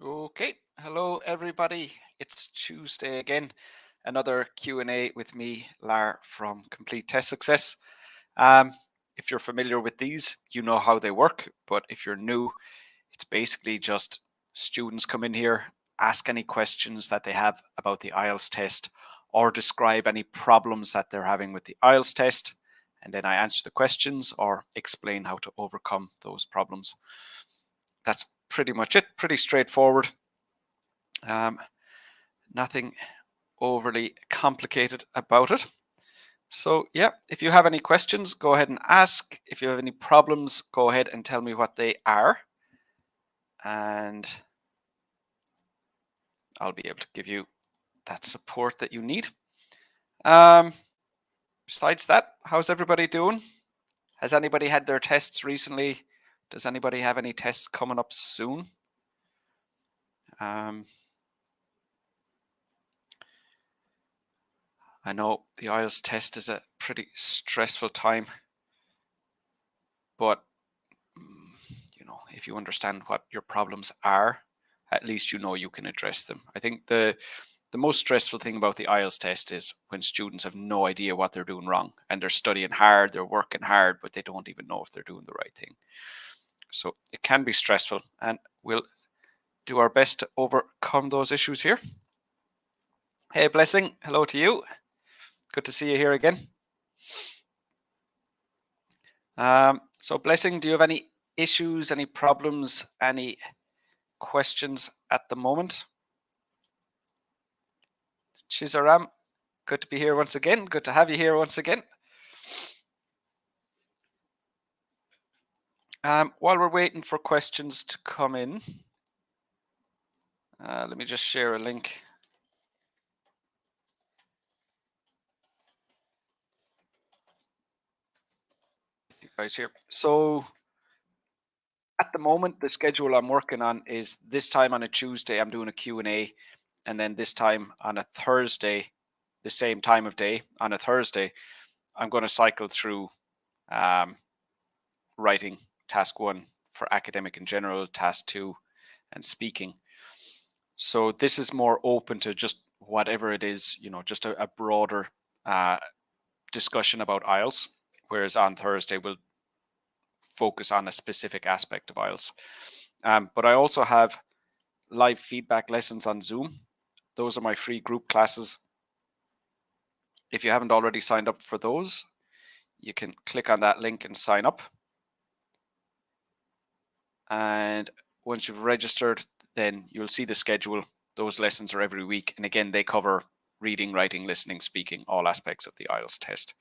Okay, hello everybody. It's Tuesday again. Another Q&A with me, Lar from Complete Test Success. If you're familiar with these, you know how they work. But if you're new, it's basically just students come in here, ask any questions that they have about the IELTS test, or describe any problems that they're having with the IELTS test. And then I answer the questions or explain how to overcome those problems. That's pretty much it. Pretty straightforward. Nothing overly complicated about it. So yeah, if you have any questions, go ahead and ask. If you have any problems, go ahead and tell me what they are. And I'll be able to give you that support that you need. Besides that, how's everybody doing? Has anybody had their tests recently? Does anybody have any tests coming up soon? I know the IELTS test is a pretty stressful time, but if you understand what your problems are, at least you know you can address them. I think the most stressful thing about the IELTS test is when students have no idea what they're doing wrong and they're studying hard, they're working hard, but they don't even know if they're doing the right thing. So it can be stressful, and we'll do our best to overcome those issues here. Hey, Blessing, hello to you. Good to see you here again. So Blessing, do you have any issues, any problems, any questions at the moment? Shizaram, good to be here once again. Good to have you here once again. While we're waiting for questions to come in, let me just share a link. With you guys here. So at the moment, the schedule I'm working on is this time on a Tuesday, I'm doing a Q&A, and then this time on a Thursday, the same time of day on a Thursday, I'm going to cycle through writing task 1 for academic in general, task 2, and speaking. So this is more open to just whatever it is, just a broader discussion about IELTS, whereas on Thursday we'll focus on a specific aspect of IELTS. But I also have live feedback lessons on Zoom. Those are my free group classes. If you haven't already signed up for those, you can click on that link and sign up. And once you've registered, then you'll see the schedule. Those lessons are every week. And again, they cover reading, writing, listening, speaking, all aspects of the IELTS test.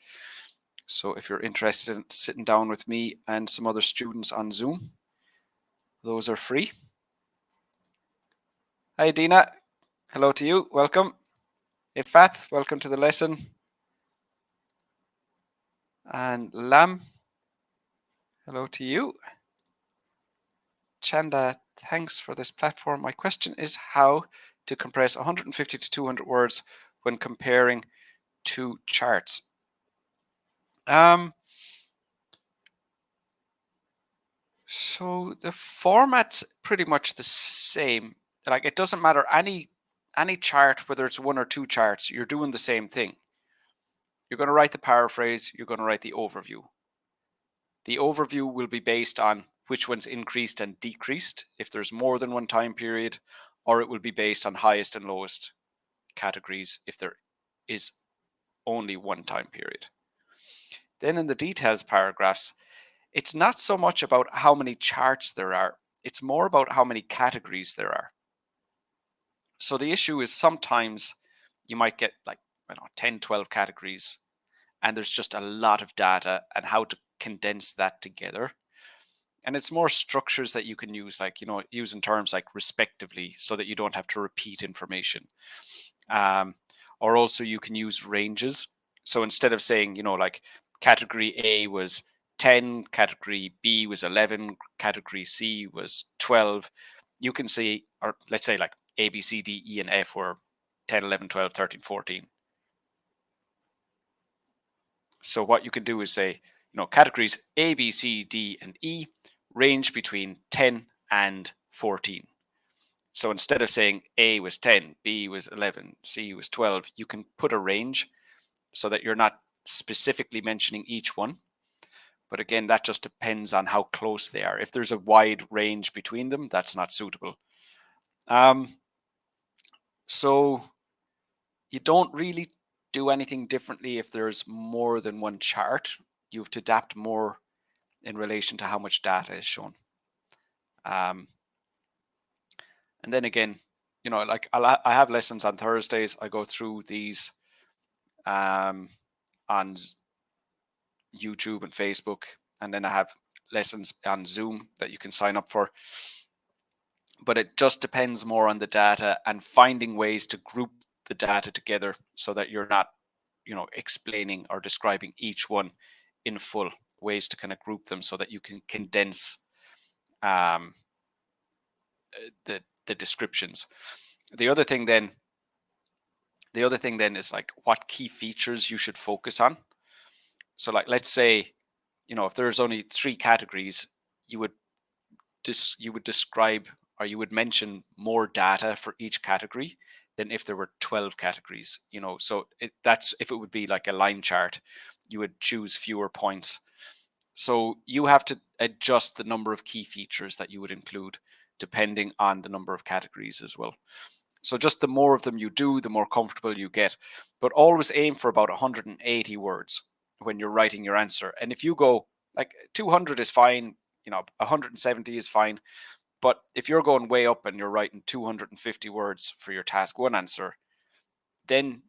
So if you're interested in sitting down with me and some other students on Zoom, those are free. Hi, Dina. Hello to you. Welcome. Ifat, welcome to the lesson. And Lam, hello to you. Chanda, thanks for this platform. My question is how to compress 150 to 200 words when comparing two charts. So the format's pretty much the same. Like, it doesn't matter any chart, whether it's one or two charts, you're doing the same thing. You're going to write the paraphrase, you're going to write the overview. The overview will be based on which one's increased and decreased, if there's more than one time period, or it will be based on highest and lowest categories if there is only one time period. Then in the details paragraphs, it's not so much about how many charts there are, it's more about how many categories there are. So the issue is sometimes you might get 10, 12 categories, and there's just a lot of data and how to condense that together. And it's more structures that you can use, using terms like respectively, so that you don't have to repeat information. Or also you can use ranges. So instead of saying, category A was 10, category B was 11, category C was 12, you can say, or let's say like A, B, C, D, E, and F were 10, 11, 12, 13, 14. So what you can do is say, categories A, B, C, D, and E range between 10 and 14. So instead of saying A was 10, B was 11, C was 12, you can put a range so that you're not specifically mentioning each one. But again, that just depends on how close they are. If there's a wide range between them, that's not suitable. So you don't really do anything differently if there's more than one chart. You have to adapt more in relation to how much data is shown. And then again, like I have lessons on Thursdays. I go through these on YouTube and Facebook, and then I have lessons on Zoom that you can sign up for. But it just depends more on the data and finding ways to group the data together so that you're not, explaining or describing each one in full. Ways to kind of group them so that you can condense the descriptions. The other thing then is like what key features you should focus on. So like, let's say, if there's only 3 categories, you would describe, or you would mention more data for each category than if there were 12 categories. So that's if it would be like a line chart, you would choose fewer points. So you have to adjust the number of key features that you would include depending on the number of categories as well. So just the more of them you do, the more comfortable you get. But always aim for about 180 words when you're writing your answer. And if you go like 200 is fine, 170 is fine. But if you're going way up and you're writing 250 words for your task 1 answer, then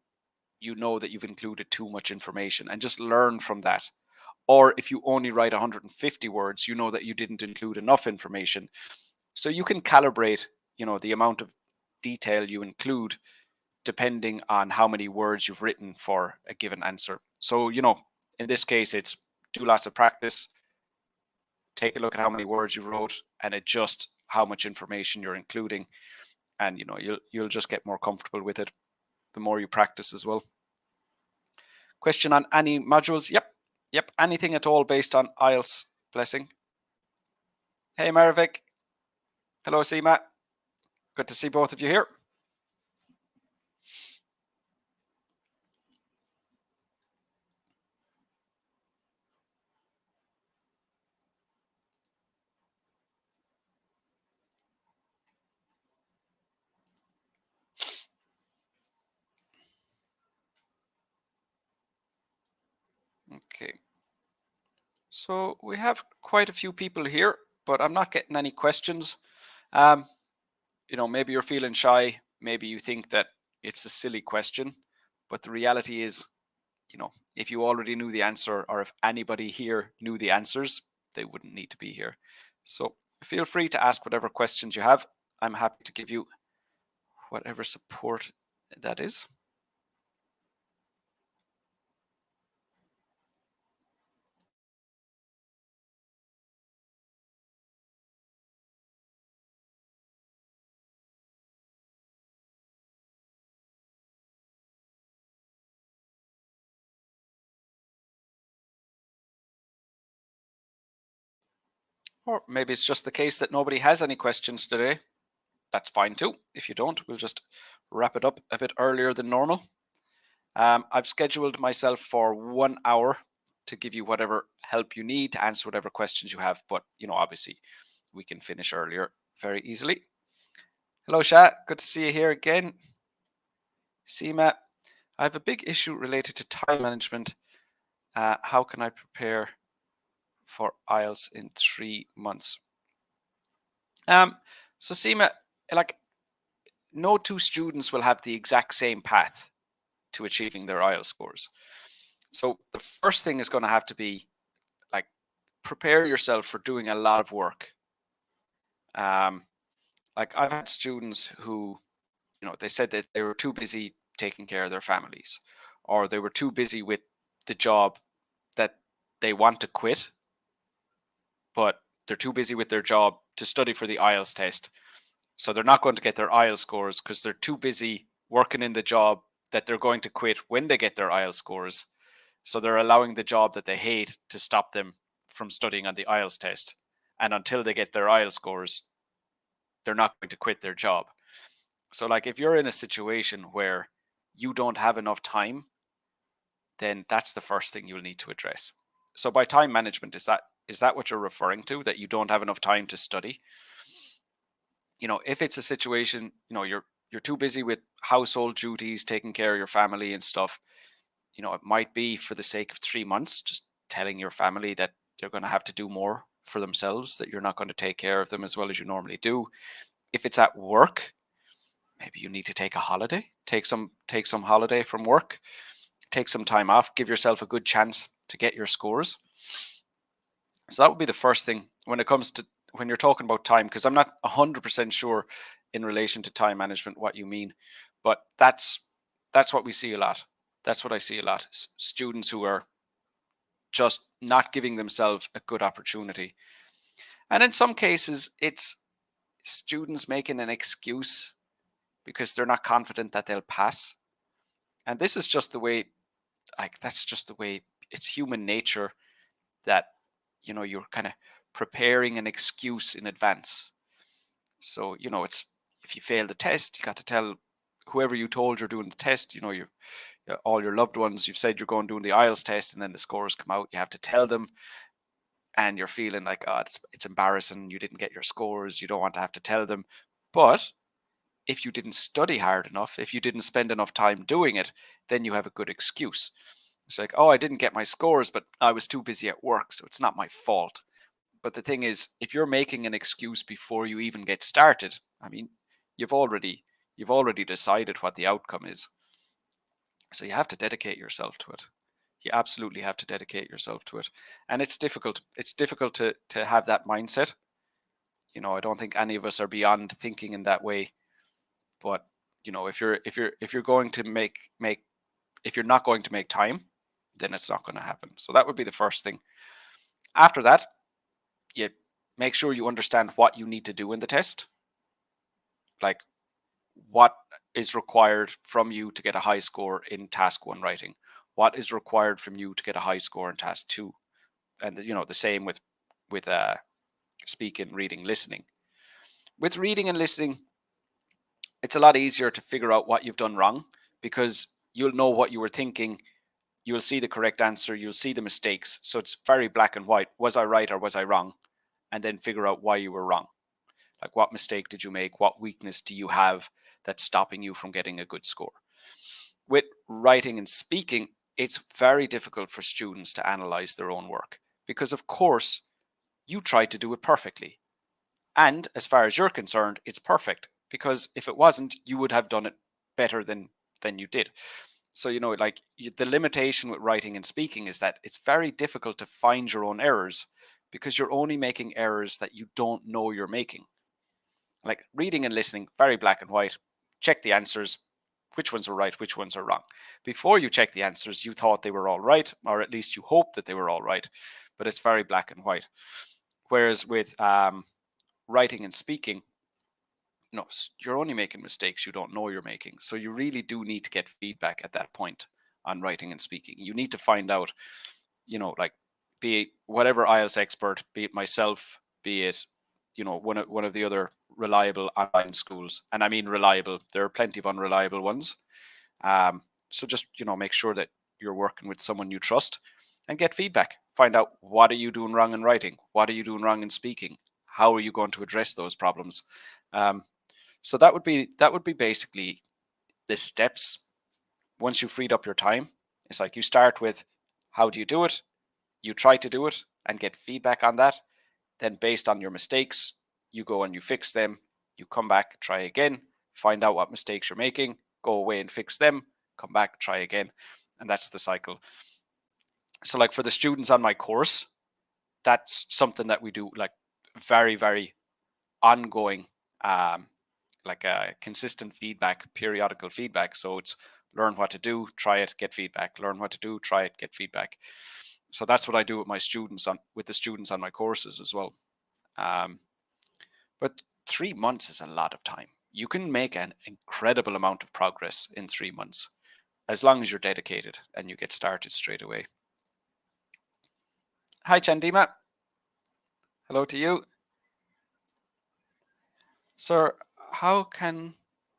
you know that you've included too much information, and just learn from that. Or if you only write 150 words, you know that you didn't include enough information. So you can calibrate, the amount of detail you include depending on how many words you've written for a given answer. So, in this case, it's do lots of practice, take a look at how many words you wrote, and adjust how much information you're including. And, you'll just get more comfortable with it the more you practice as well. Question on any modules? Yep. Anything at all based on IELTS. Blessing. Hey, Maravik. Hello, Seema. Good to see both of you here. Okay. So we have quite a few people here, but I'm not getting any questions. Maybe you're feeling shy. Maybe you think that it's a silly question, but the reality is, if you already knew the answer, or if anybody here knew the answers, they wouldn't need to be here. So feel free to ask whatever questions you have. I'm happy to give you whatever support that is. Or maybe it's just the case that nobody has any questions today. That's fine too. If you don't, we'll just wrap it up a bit earlier than normal. I've scheduled myself for 1 hour to give you whatever help you need to answer whatever questions you have. But, obviously we can finish earlier very easily. Hello, Sha. Good to see you here again. Seema, I have a big issue related to time management. How can I prepare for IELTS in 3 months? So Seema, like, no 2 students will have the exact same path to achieving their IELTS scores. So the first thing is going to have to be like, prepare yourself for doing a lot of work. Like I've had students who, they said that they were too busy taking care of their families, or they were too busy with the job that they want to quit, but they're too busy with their job to study for the IELTS test. So they're not going to get their IELTS scores because they're too busy working in the job that they're going to quit when they get their IELTS scores. So they're allowing the job that they hate to stop them from studying on the IELTS test. And until they get their IELTS scores, they're not going to quit their job. So like if you're in a situation where you don't have enough time, then that's the first thing you'll need to address. So by time management, is that what you're referring to, that you don't have enough time to study? If it's a situation, you're too busy with household duties, taking care of your family and stuff, it might be for the sake of 3 months, just telling your family that they're going to have to do more for themselves, that you're not going to take care of them as well as you normally do. If it's at work, maybe you need to take a holiday, take some holiday from work, take some time off, give yourself a good chance to get your scores. So that would be the first thing when it comes to when you're talking about time, because I'm not 100% sure in relation to time management what you mean, but that's what we see a lot. That's what I see a lot. Students who are just not giving themselves a good opportunity. And in some cases, it's students making an excuse because they're not confident that they'll pass. And this is just the way, that's just the way it's human nature, that, you're kind of preparing an excuse in advance. So, it's, if you fail the test, you got to tell whoever you told you're doing the test, all your loved ones, you've said you're going doing the IELTS test, and then the scores come out, you have to tell them, and you're feeling like, oh, it's embarrassing, you didn't get your scores, you don't want to have to tell them. But if you didn't study hard enough, if you didn't spend enough time doing it, then you have a good excuse. It's like, oh, I didn't get my scores, but I was too busy at work, so it's not my fault. But the thing is, if you're making an excuse before you even get started, I mean, you've already decided what the outcome is. So you have to dedicate yourself to it. You absolutely have to dedicate yourself to it. And it's difficult. It's difficult to have that mindset. I don't think any of us are beyond thinking in that way. But, if you're going to make if you're not going to make time, then it's not going to happen. So that would be the first thing. After that, you make sure you understand what you need to do in the test. Like, what is required from you to get a high score in task 1 writing? What is required from you to get a high score in task 2? And the same with speaking, reading, listening. With reading and listening, it's a lot easier to figure out what you've done wrong, because you'll know what you were thinking. You'll see the correct answer. You'll see the mistakes. So it's very black and white. Was I right or was I wrong? And then figure out why you were wrong. Like, what mistake did you make? What weakness do you have that's stopping you from getting a good score? With writing and speaking, it's very difficult for students to analyze their own work, because, of course, you tried to do it perfectly. And as far as you're concerned, it's perfect, because if it wasn't, you would have done it better than you did. So, the limitation with writing and speaking is that it's very difficult to find your own errors, because you're only making errors that you don't know you're making. Like reading and listening, very black and white. Check the answers, which ones are right, which ones are wrong. Before you check the answers, you thought they were all right, or at least you hoped that they were all right, but it's very black and white. Whereas with writing and speaking, you're only making mistakes you don't know you're making. So you really do need to get feedback at that point on writing and speaking. You need to find out, like, be it whatever IELTS expert, be it myself, be it, one of the other reliable online schools. And I mean reliable. There are plenty of unreliable ones. So just, make sure that you're working with someone you trust, and get feedback. Find out, what are you doing wrong in writing? What are you doing wrong in speaking? How are you going to address those problems? So that would be basically the steps. Once you've freed up your time, it's like you start with, how do you do it? You try to do it and get feedback on that. Then based on your mistakes, you go and you fix them. You come back, try again, find out what mistakes you're making, go away and fix them, come back, try again. And that's the cycle. So like for the students on my course, that's something that we do, like very, very ongoing, like a consistent feedback, periodical feedback. So it's learn what to do, try it, get feedback, learn what to do, try it, get feedback. So that's what I do with my students with the students on my courses as well. But 3 months is a lot of time. You can make an incredible amount of progress in 3 months, as long as you're dedicated and you get started straight away. Hi, Chandima. Hello to you. Sir, how can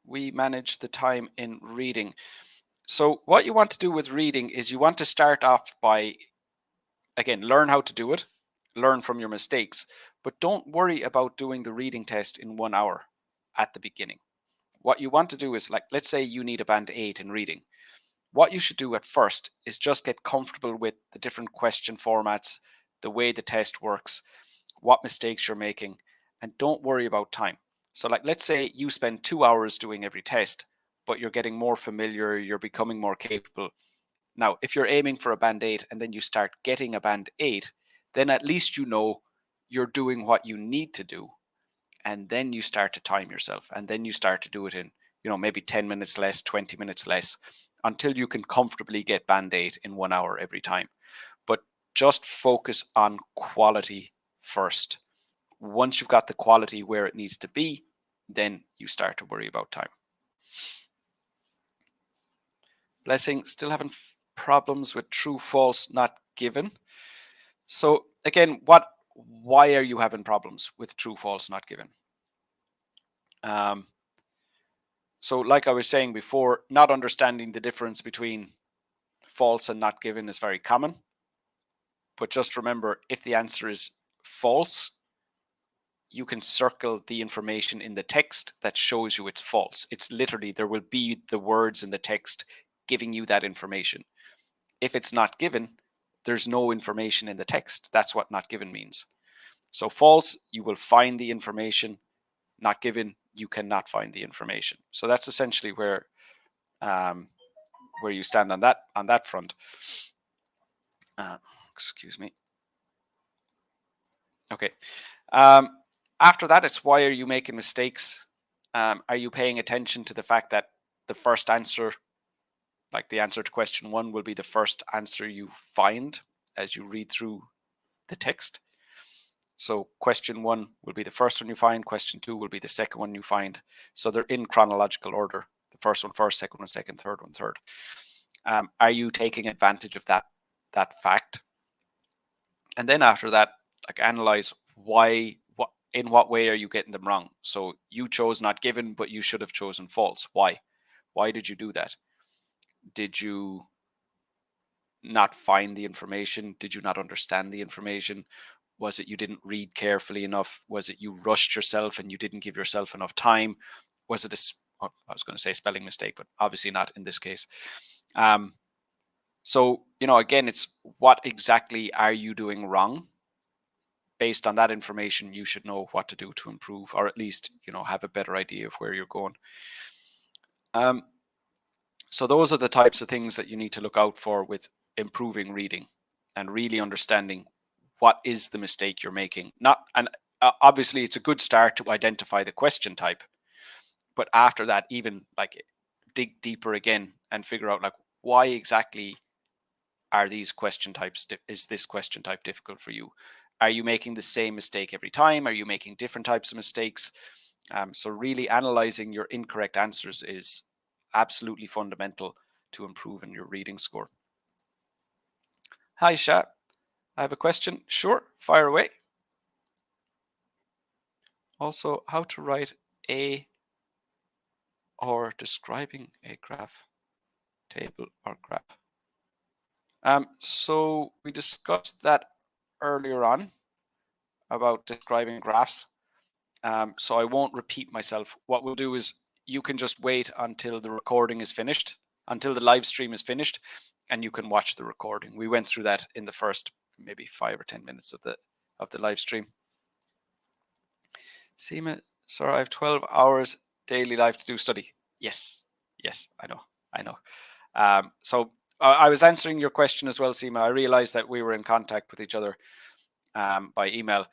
we manage the time in reading? So what you want to do with reading is you want to start off by, again, learn how to do it, learn from your mistakes, but don't worry about doing the reading test in 1 hour at the beginning. What you want to do is, like, let's say you need a band 8 in reading. What you should do at first is just get comfortable with the different question formats, the way the test works, what mistakes you're making, and don't worry about time. So, like, let's say you spend 2 hours doing every test, but you're getting more familiar, you're becoming more capable. Now, if you're aiming for a band 8 and then you start getting a band 8, then at least you know you're doing what you need to do. And then you start to time yourself, and then you start to do it in, maybe 10 minutes less, 20 minutes less, until you can comfortably get band 8 in 1 hour every time. But just focus on quality first. Once you've got the quality where it needs to be, then you start to worry about time. Blessing, still having problems with true, false, not given. So again, why are you having problems with true, false, not given? So like I was saying before, not understanding the difference between false and not given is very common. But just remember, if the answer is false, you can circle the information in the text that shows you it's false. It's literally, there will be the words in the text giving you that information. If it's not given, there's no information in the text. That's what not given means. So false, you will find the information. Not given, you cannot find the information. So that's essentially where you stand on that front. Excuse me. Okay. After that, it's why are you making mistakes? Are you paying attention to the fact that the first answer, like the answer to question 1, will be the first answer you find as you read through the text? So question 1 will be the first one you find, question 2 will be the second one you find. So they're in chronological order. The first one first, second one second, third one third. Are you taking advantage of that fact? And then after that, like, analyze in what way are you getting them wrong? So you chose not given, but you should have chosen false. Why? Why did you do that? Did you not find the information? Did you not understand the information? Was it you didn't read carefully enough? Was it you rushed yourself and you didn't give yourself enough time? Was it I was going to say spelling mistake, but obviously not in this case. So, again, it's what exactly are you doing wrong? Based on that information, you should know what to do to improve, or at least, have a better idea of where you're going. So those are the types of things that you need to look out for with improving reading and really understanding what is the mistake you're making. Obviously, it's a good start to identify the question type, but after that, even like dig deeper again and figure out, like, why exactly are these question types? Is this question type difficult for you? Are you making the same mistake every time? Are you making different types of mistakes? So really analyzing your incorrect answers is absolutely fundamental to improving your reading score. Hi, Sha. I have a question. Sure, fire away. Also, how to write a or describing a graph, table or graph. So we discussed that earlier on about describing graphs. So I won't repeat myself. What we'll do is you can just wait until the recording is finished, until the live stream is finished, and you can watch the recording. We went through that in the first maybe 5 or 10 minutes of the live stream. Seema, sir, I have 12 hours daily life to do study. Yes, I know. So I was answering your question as well, Seema. I realized that we were in contact with each other by email,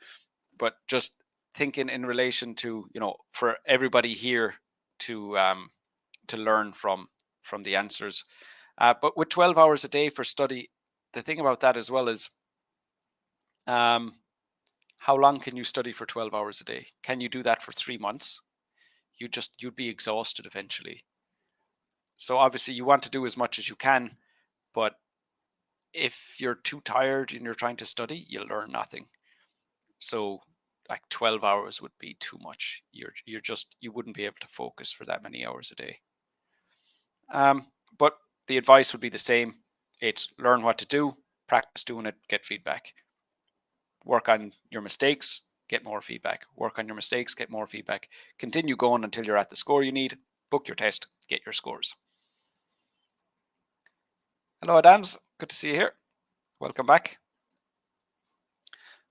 but just thinking in relation to, for everybody here to learn from the answers. But with 12 hours a day for study, the thing about that as well is, how long can you study for 12 hours a day? Can you do that for 3 months? You'd be exhausted eventually. So obviously you want to do as much as you can, but if you're too tired and you're trying to study, you'll learn nothing. So like 12 hours would be too much. You wouldn't be able to focus for that many hours a day. But the advice would be the same. It's learn what to do, practice doing it, get feedback. Work on your mistakes, get more feedback. Work on your mistakes, get more feedback. Continue going until you're at the score you need. Book your test, get your scores. Hello, Adams. Good to see you here. Welcome back.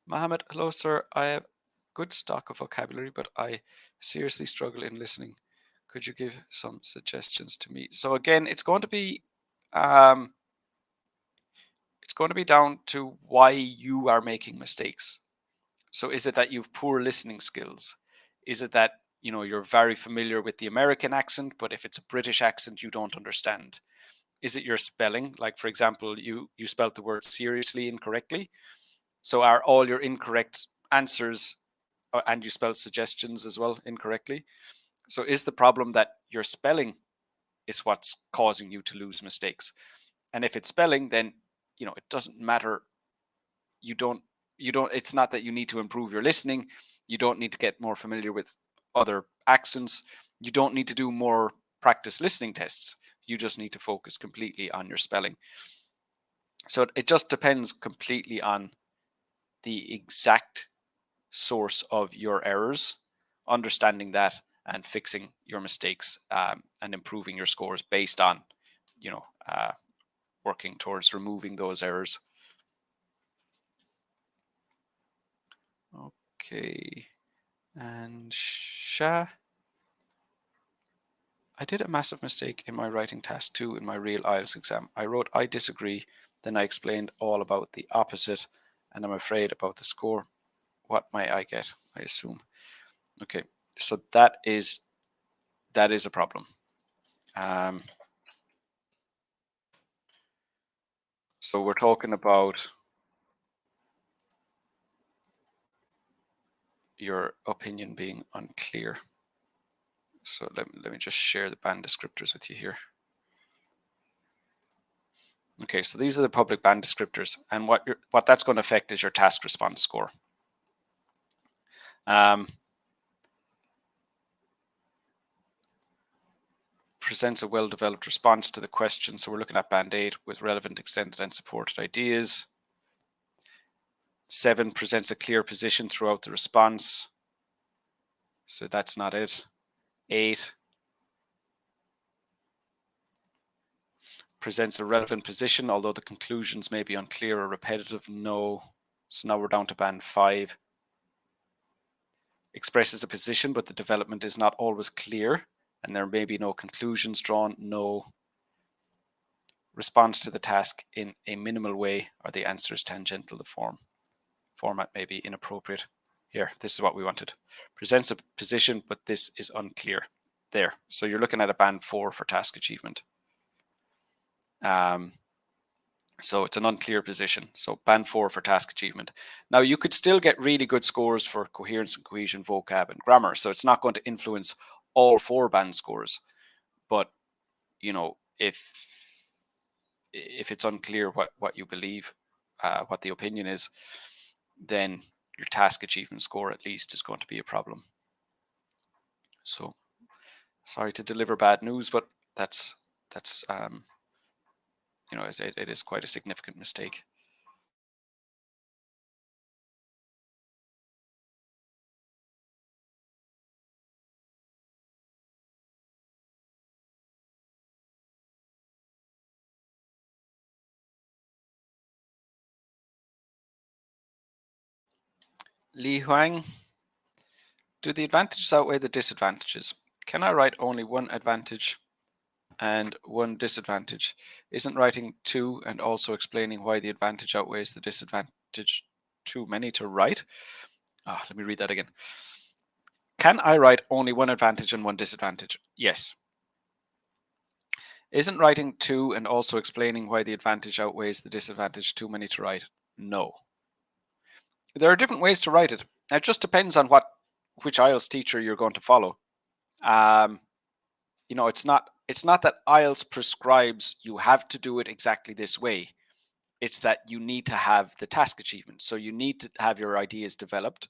Mohammed, hello, sir. I have good stock of vocabulary, but I seriously struggle in listening. Could you give some suggestions to me? So again, it's going to be down to why you are making mistakes. So is it that you have poor listening skills? Is it that you're very familiar with the American accent, but if it's a British accent, you don't understand? Is it your spelling? Like, for example, you spelled the word seriously incorrectly. So are all your incorrect answers, and you spelled suggestions as well incorrectly? So is the problem that your spelling is what's causing you to lose mistakes? And if it's spelling, then it doesn't matter. It's not that you need to improve your listening. You don't need to get more familiar with other accents. You don't need to do more practice listening tests. You just need to focus completely on your spelling. So it just depends completely on the exact source of your errors, understanding that and fixing your mistakes, and improving your scores based on working towards removing those errors. Okay. And Shah, I did a massive mistake in my writing task 2 in my real IELTS exam. I wrote I disagree, then I explained all about the opposite, and I'm afraid about the score. What might I get? I assume. Okay, so that is a problem. So we're talking about your opinion being unclear. So let me just share the band descriptors with you here. Okay, so these are the public band descriptors, and what that's going to affect is your task response score. Presents a well-developed response to the question. So we're looking at band 8 with relevant, extended, and supported ideas. 7 presents a clear position throughout the response. So that's not it. 8 presents a relevant position, although the conclusions may be unclear or repetitive. No. So now we're down to band 5. Expresses a position, but the development is not always clear, and there may be no conclusions drawn. No. Responds to the task in a minimal way, or the answer is tangential to form. Format may be inappropriate. Here, this is what we wanted. Presents a position, but this is unclear. There. So you're looking at a band 4 for task achievement. So it's an unclear position. So band 4 for task achievement. Now you could still get really good scores for coherence and cohesion, vocab, and grammar. So it's not going to influence all 4 band scores. But if it's unclear what you believe, what the opinion is, then your task achievement score at least is going to be a problem. So sorry to deliver bad news, but that's it is quite a significant mistake. Li Huang, do the advantages outweigh the disadvantages? Can I write only one advantage and one disadvantage? Isn't writing 2 and also explaining why the advantage outweighs the disadvantage too many to write? Let me read that again. Can I write only one advantage and one disadvantage? Yes. Isn't writing 2 and also explaining why the advantage outweighs the disadvantage too many to write? No. There are different ways to write it. It just depends on which IELTS teacher you're going to follow. It's not that IELTS prescribes you have to do it exactly this way. It's that you need to have the task achievement. So you need to have your ideas developed.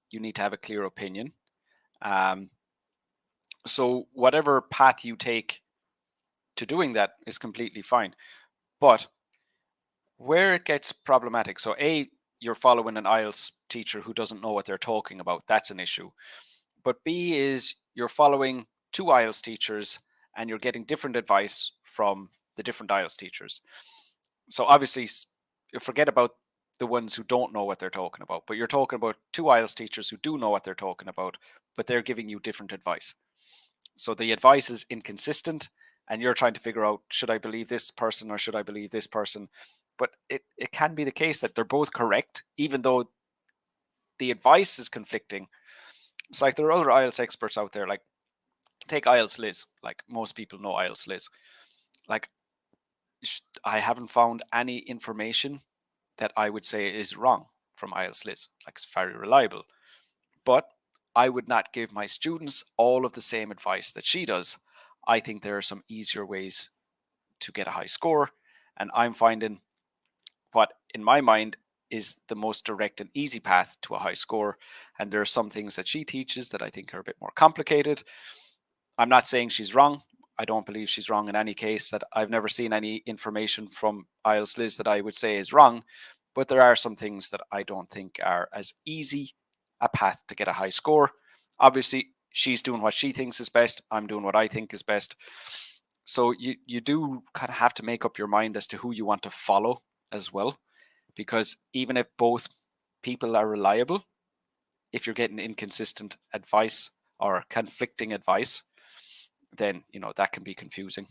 you need to have a clear opinion. So whatever path you take to doing that is completely fine. But where it gets problematic, so A, you're following an IELTS teacher who doesn't know what they're talking about. That's an issue. But B is you're following two IELTS teachers and you're getting different advice from the different IELTS teachers. So obviously, forget about the ones who don't know what they're talking about, but you're talking about two IELTS teachers who do know what they're talking about, but they're giving you different advice. So the advice is inconsistent and you're trying to figure out, should I believe this person or should I believe this person? But it can be the case that they're both correct, even though the advice is conflicting. It's like there are other IELTS experts out there, like take IELTS Liz. Like most people know IELTS Liz. Like I haven't found any information that I would say is wrong from IELTS Liz. Like it's very reliable. But I would not give my students all of the same advice that she does. I think there are some easier ways to get a high score. And I'm finding what, in my mind, is the most direct and easy path to a high score. And there are some things that she teaches that I think are a bit more complicated. I'm not saying she's wrong. I don't believe she's wrong in any case. That I've never seen any information from IELTS Liz that I would say is wrong. But there are some things that I don't think are as easy a path to get a high score. Obviously, she's doing what she thinks is best. I'm doing what I think is best. So you do kind of have to make up your mind as to who you want to follow as well. Because even if both people are reliable, if you're getting inconsistent advice or conflicting advice, then that can be confusing.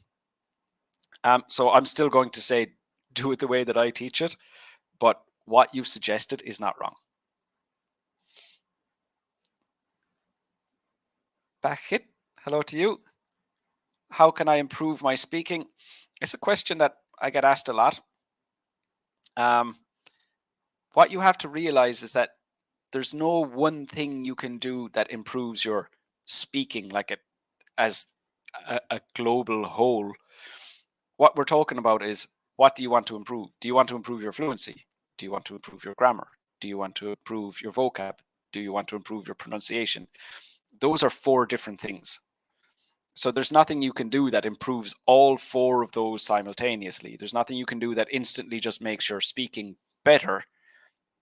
So I'm still going to say do it the way that I teach it, but what you've suggested is not wrong. Bahit, hello to you. How can I improve my speaking? It's a question that I get asked a lot. What you have to realize is that there's no one thing you can do that improves your speaking like as a global whole. What we're talking about is, what do you want to improve? Do you want to improve your fluency? Do you want to improve your grammar? Do you want to improve your vocab? Do you want to improve your pronunciation? Those are four different things. So there's nothing you can do that improves all four of those simultaneously. There's nothing you can do that instantly just makes your speaking better.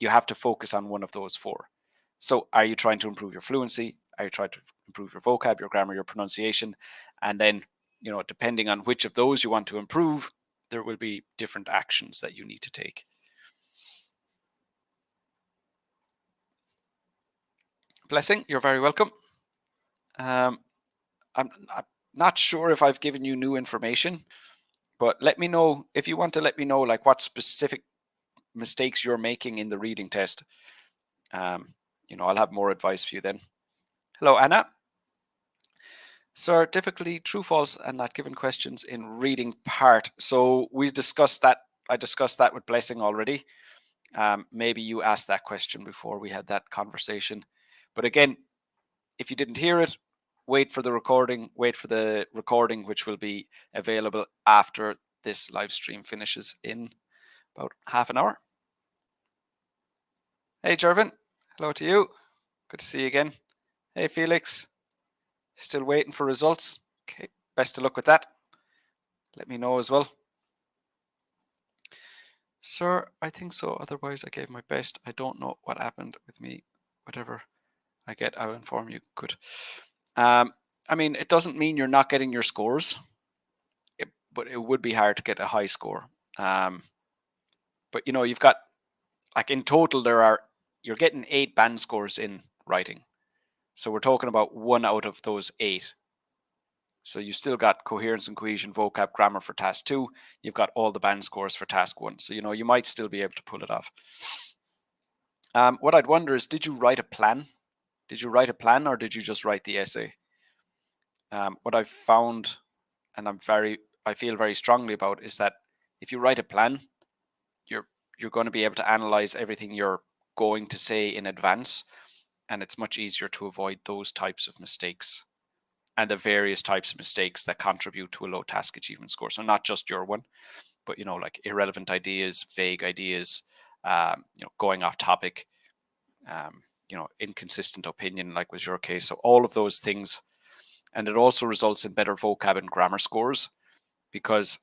You have to focus on one of those four. So are you trying to improve your fluency? Are you trying to improve your vocab, your grammar, your pronunciation? And then, depending on which of those you want to improve, there will be different actions that you need to take. Blessing, you're very welcome. I'm not sure if I've given you new information, but let me know if you want to let me know like what specific mistakes you're making in the reading test. I'll have more advice for you then. Hello, Anna. Sir, difficulty true, false, and not given questions in reading part. So we discussed that. I discussed that with Blessing already. Maybe you asked that question before we had that conversation. But again, if you didn't hear it, wait for the recording. Wait for the recording, which will be available after this live stream finishes in about half an hour. Hey, Jervin. Hello to you. Good to see you again. Hey, Felix. Still waiting for results. Okay, best of luck with that. Let me know as well. Sir, I think so. Otherwise, I gave my best. I don't know what happened with me. Whatever I get, I will inform you. Good. It doesn't mean you're not getting your scores, but it would be hard to get a high score. But you've got, like in total, you're getting 8 band scores in writing. So we're talking about 1 out of those 8. So you still got coherence and cohesion, vocab, grammar for task 2. You've got all the band scores for task 1. So, you might still be able to pull it off. What I'd wonder is, did you write a plan? Did you write a plan or did you just write the essay? What I've found, and I feel very strongly about, is that if you write a plan, you're going to be able to analyze everything you're going to say in advance, and it's much easier to avoid those types of mistakes and the various types of mistakes that contribute to a low task achievement score. So not just your one, but like irrelevant ideas, vague ideas, going off topic, inconsistent opinion, like was your case. So all of those things. And it also results in better vocab and grammar scores, because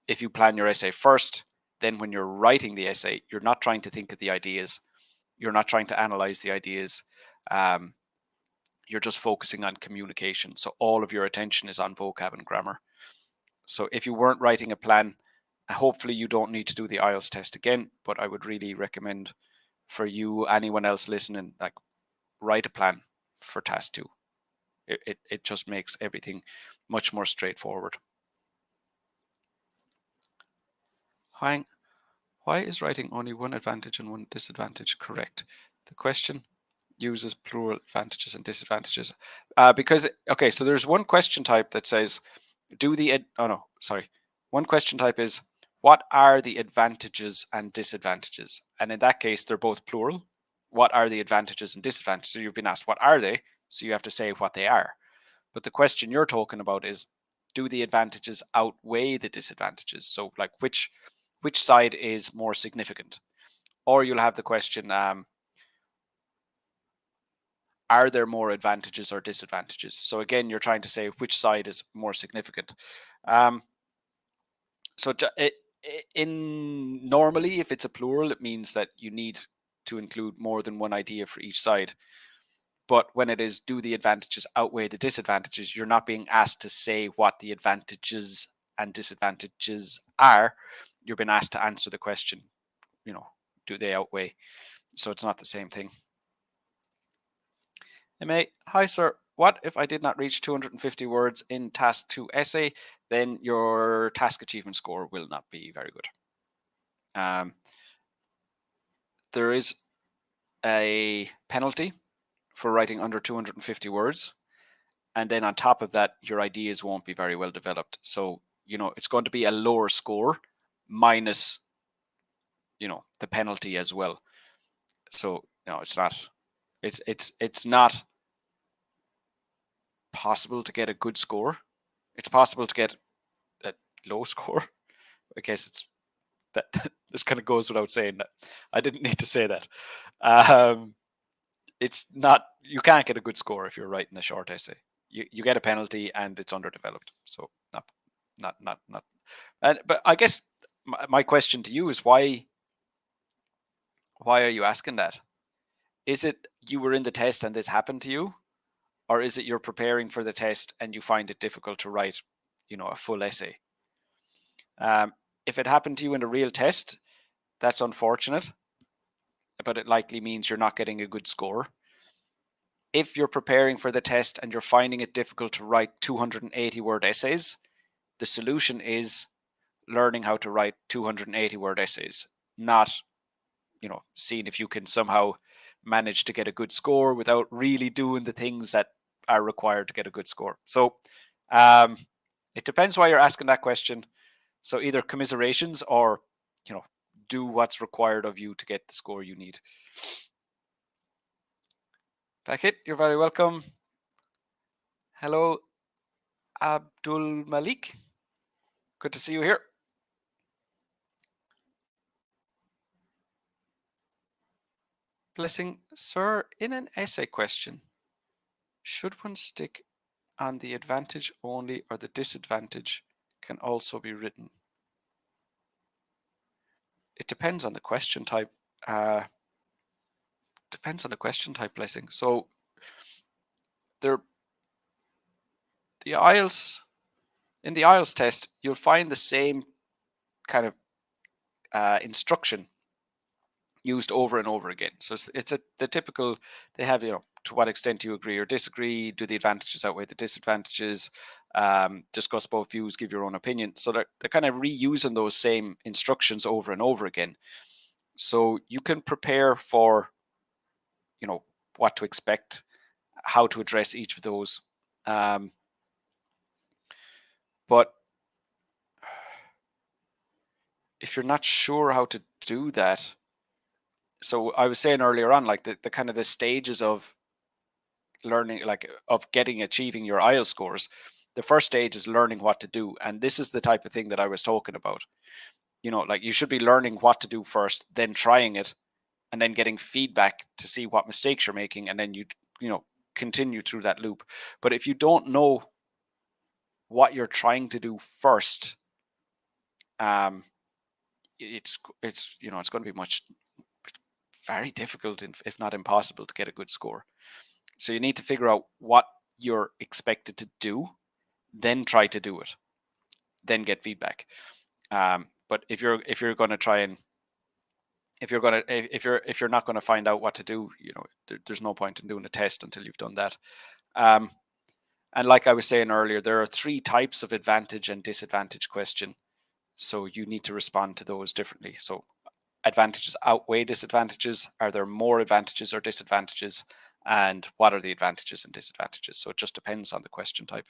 if you plan your essay first, then when you're writing the essay, you're not trying to think of the ideas. You're not trying to analyze the ideas. You're just focusing on communication. So all of your attention is on vocab and grammar. So if you weren't writing a plan, hopefully you don't need to do the IELTS test again, but I would really recommend for you, anyone else listening, like, write a plan for task 2. It just makes everything much more straightforward. Why is writing only one advantage and one disadvantage correct? The question uses plural advantages and disadvantages. Because, okay, so there's one question type that says, one question type is, what are the advantages and disadvantages? And in that case, they're both plural. What are the advantages and disadvantages? So you've been asked, what are they? So you have to say what they are. But the question you're talking about is, do the advantages outweigh the disadvantages? So like which side is more significant? Or you'll have the question, are there more advantages or disadvantages? So again, you're trying to say which side is more significant. So normally, if it's a plural, it means that you need to include more than one idea for each side. But when it is, do the advantages outweigh the disadvantages, you're not being asked to say what the advantages and disadvantages are. You're being asked to answer the question, do they outweigh? So it's not the same thing. MA, hi sir, what if I did not reach 250 words in task 2 essay? Then your task achievement score will not be very good. There is a penalty for writing under 250 words. And then on top of that, your ideas won't be very well developed. So, it's going to be a lower score minus, the penalty as well. So, no, it's not possible to get a good score. It's possible to get a low score. I guess this kind of goes without saying that. I didn't need to say that. It's not, you can't get a good score if you're writing a short essay. You get a penalty and it's underdeveloped. So not. But I guess my question to you is, why are you asking that? Is it you were in the test and this happened to you? Or is it you're preparing for the test and you find it difficult to write, a full essay? If it happened to you in a real test, that's unfortunate, but it likely means you're not getting a good score. If you're preparing for the test and you're finding it difficult to write 280-word essays, the solution is learning how to write 280-word essays, not, seeing if you can somehow manage to get a good score without really doing the things that are required to get a good score. So it depends why you're asking that question. So either commiserations or, do what's required of you to get the score you need. Pakit, you're very welcome. Hello, Abdul Malik. Good to see you here. Blessing, sir, in an essay question, should one stick on the advantage only, or the disadvantage can also be written? It depends on the question type. Blessing. So in the IELTS test, you'll find the same kind of instruction used over and over again. So it's the typical, they have, to what extent do you agree or disagree? Do the advantages outweigh the disadvantages? Discuss both views, give your own opinion. So they're kind of reusing those same instructions over and over again. So you can prepare for, what to expect, how to address each of those. But if you're not sure how to do that, so I was saying earlier on, like the kind of the stages of learning, like of achieving your IELTS scores, the first stage is learning what to do. And this is the type of thing that I was talking about. Like you should be learning what to do first, then trying it, and then getting feedback to see what mistakes you're making, and then you continue through that loop. But if you don't know what you're trying to do first, it's going to be very difficult, if not impossible, to get a good score. So you need to figure out what you're expected to do, then try to do it, then get feedback. But if you're going to try and if you're not going to find out what to do, there's no point in doing a test until you've done that. And like I was saying earlier, there are 3 types of advantage and disadvantage question. So you need to respond to those differently. So advantages outweigh disadvantages. Are there more advantages or disadvantages? And what are the advantages and disadvantages? So it just depends on the question type.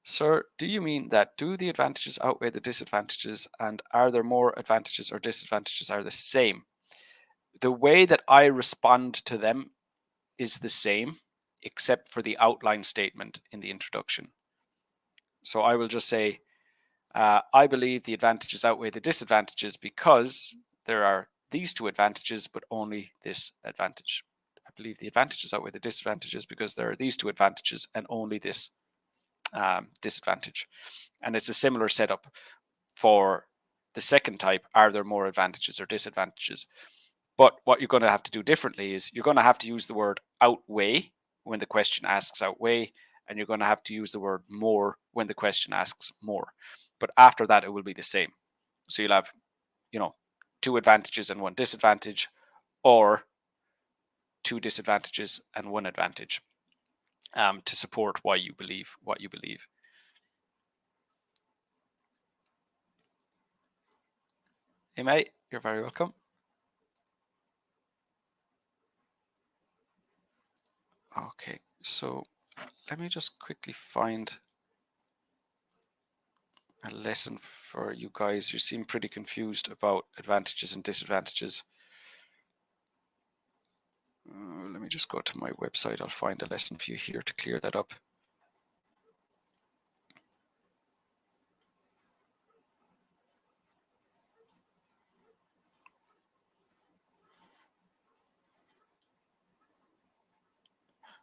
Sir, do you mean that do the advantages outweigh the disadvantages, and are there more advantages or disadvantages are the same? The way that I respond to them is the same, except for the outline statement in the introduction. So I will just say, I believe the advantages outweigh the disadvantages because there are these 2 advantages, but only this advantage. I believe the advantages outweigh the disadvantages because there are these 2 advantages and only this disadvantage. And it's a similar setup for the second type. Are there more advantages or disadvantages? But what you're going to have to do differently is you're going to have to use the word outweigh when the question asks outweigh, and you're going to have to use the word more when the question asks more. But after that, it will be the same. So you'll have, 2 advantages and 1 disadvantage, or 2 disadvantages and 1 advantage, to support why you believe what you believe. Hey, mate, you're very welcome. Okay, so let me just quickly find a lesson for you guys. You seem pretty confused about advantages and disadvantages. Let me just go to my website. I'll find a lesson for you here to clear that up.